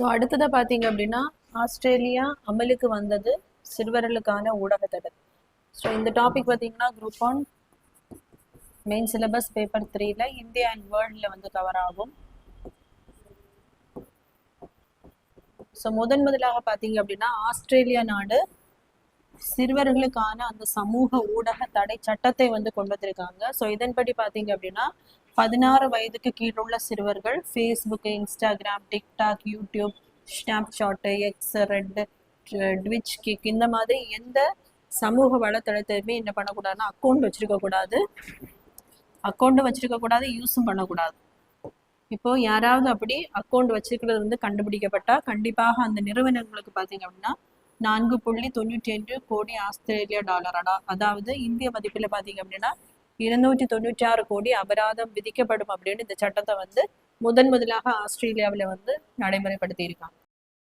So அடுத்ததாக பார்த்தீங்க அப்படின்னா ஆஸ்திரேலியா அமலுக்கு வந்தது சிறுவர்களுக்கான ஊடக தடை. ஸோ இந்த டாபிக் பார்த்தீங்கன்னா குரூப் 1 மெயின் சிலபஸ் பேப்பர் 3ல இந்தியா அண்ட் வேர்ல்டில் வந்து கவர் ஆகும். ஸோ முதலாக பார்த்தீங்க அப்படின்னா ஆஸ்திரேலியா நாடு சிறுவர்களுக்கான அந்த சமூக ஊடக தடை சட்டத்தை வந்து கொண்டு வந்திருக்காங்க. ஸோ இதன்படி பார்த்தீங்க அப்படின்னா 16 வயதுக்கு கீழுள்ள சிறுவர்கள் Facebook, Instagram, TikTok, YouTube, Snapchat, X, red, Twitch, kick இந்த மாதிரி எந்த சமூக வலைத்தளத்தையுமே என்ன பண்ணக்கூடாதுன்னா அக்கௌண்ட் வச்சிருக்கக்கூடாது, யூஸும் பண்ணக்கூடாது. இப்போ யாராவது அப்படி அக்கௌண்ட் வச்சுக்கிறது வந்து கண்டுபிடிக்கப்பட்டா கண்டிப்பாக அந்த நிறுவனங்களுக்கு பார்த்தீங்க அப்படின்னா 4.95 கோடி ஆஸ்திரேலியா டாலரா, அதாவது இந்திய மதிப்பில் பார்த்தீங்க அப்படின்னா 296 கோடி அபராதம் விதிக்கப்படும் அப்படின்னு இந்த சட்டத்தை வந்து முதலாக ஆஸ்திரேலியாவில் வந்து நடைமுறைப்படுத்தி இருக்காங்க.